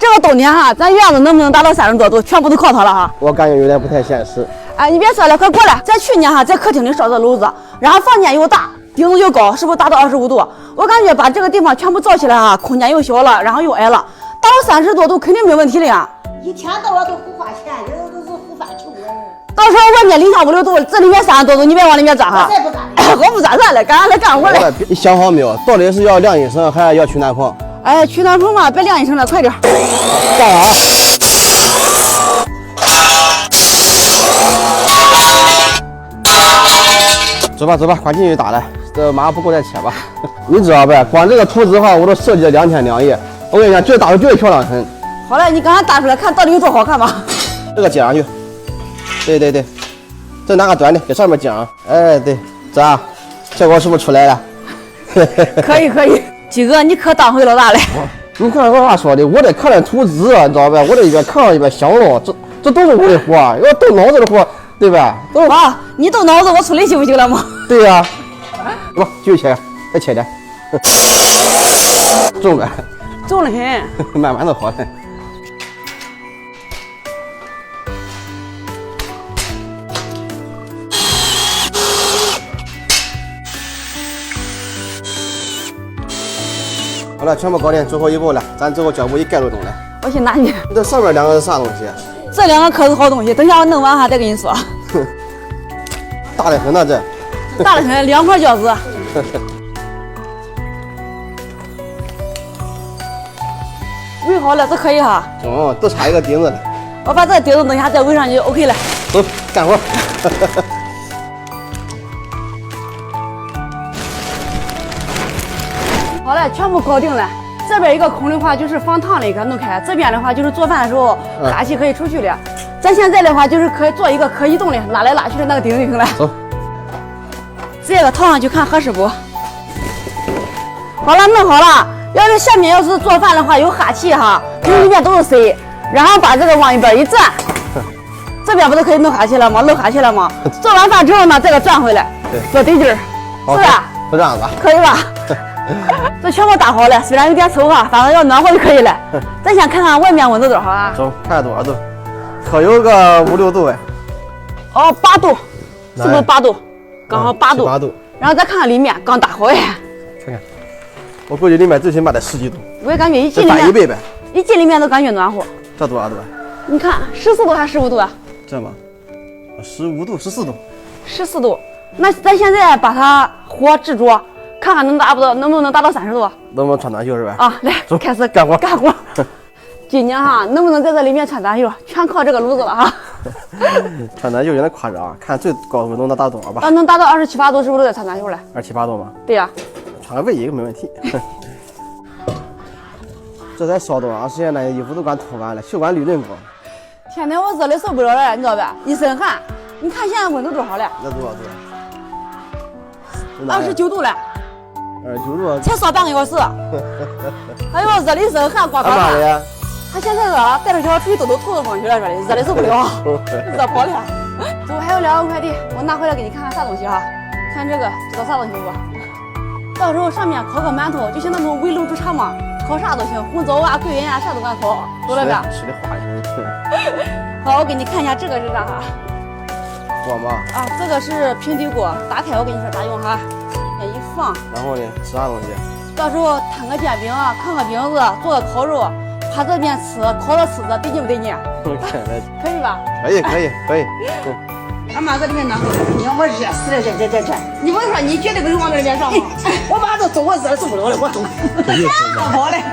这个冬天哈，咱院子能不能达到30多度，全部都靠它了哈。我感觉有点不太现实。哎，你别说了，快过来。咱去年哈在客厅里烧这炉子，然后房间又大，顶子又高，是不是达到25度？我感觉把这个地方全部造起来哈，空间又小了，然后又矮了，达到30多度肯定没问题了呀。一天到晚都胡花钱，这都是胡翻球人。到时候外面零下5、6度，这里面30多度，你别往里面钻哈。我才不干我不钻了，赶快来干活来。你想好没有？到底是要晾一声，还是要取暖棚？哎，取暖棚嘛，别晾一声了，快点。干啥？走吧走吧，快进去打了，这马上不够再切吧。你知道呗？光这个图纸的话，我都设计了2天2夜。我跟你讲，这打的绝对漂亮很。好嘞，你刚才打出来看到底有多好看吧？这个接上去。对对对，这拿个短的给上面接上。哎，对，这效果是不是出来了？可以可以，鸡哥你可当回老大了。你看我咋说的？我得看点图纸，你知道呗？我得一边看一边想喽，这都是我的活，要动脑子的活，对吧？都是啊，你动脑子，我出力行不行了吗？对呀、走吧，继续切，再切点，重呗，重得很。慢慢的好的。好了，全部搞定，最后一步了，咱最后脚步一盖住动了。我去拿去。这上面2个是啥东西？这2个可是好东西，等一下我弄完哈再跟你说。大的很呢，这。大得很，2块饺子。围好了，这可以哈。哦，都差一个钉子了。我把这个钉子等一下再围上去 ，OK 了。走，干活。好了，全部搞定了。这边一个空的话就是放烫的，给它弄开；这边的话就是做饭的时候哈气可以出去的。咱现在的话就是可以做一个可移动的，拉来拉去的那个钉就行了。走，这个套上去看合适不？好了，弄好了。要是下面要是做饭的话有哈气哈，肯定里面都是水。然后把这个往一边一转，这边不都可以弄哈气了吗？漏哈气了吗？做完饭之后呢，再给转回来，做对劲儿，是不是？就这样子。可以吧？这全部打好了，虽然有点丑哈，反正要暖和就可以了。咱先看看外面温度多少啊？走，看多少度？可有个5、6度哎。哦，8度，是不是8度？刚好8度。8度。然后再看看里面，刚打好哎。看看，我估计里面最起码得10几度。我也感觉一进里面，翻1倍呗。一进里面都感觉暖和。这多少度啊？你看14度还是15度啊这吗？15度、14度。14度。那咱现在把它火制住，看看能不能达到30度？能不能穿短袖是吧？啊，来，走，开始干活。干活。今年哈，能不能在这里面穿短袖，全靠这个炉子了哈。穿短袖有点夸张，看最高温能达到多少吧？能达到27、8度，是不是都得穿短袖了？27、8度吗？对呀。穿个卫衣没问题。这才烧多长时间呢？衣服都赶脱完了，袖管绿嫩光。天天我热的受不了了，你知道吧？一身汗。你看现在温度多少了？那多少度？29度了。29度。才烧半个小时。哎呦，热的一身汗，刮刮干嘛的？他现在热了，带着小孩出去透透风去了，说的热的受不了，热跑了。走，还有2个快递，我拿回来给你看看啥东西哈。看这个，知道啥东西不？到时候上面烤个馒头，就像那种围炉煮茶嘛，烤啥都行，红枣啊、桂圆啊，啥都敢烤，懂了吧？吃的花人。好，我给你看一下这个是啥哈？锅吗？啊，这个是平底锅，打开我跟你说咋用哈，一放。然后呢，吃啥东西？到时候摊个煎饼啊，烤个饼子，做个烤肉，趴这边吃，烤着吃着，得劲不得劲？可以吧？可以。俺妈在里面暖和。你看我热死了，这，你不是说你绝对不是往这里面上吗？我妈都走，我热受不了了，我走。好嘞。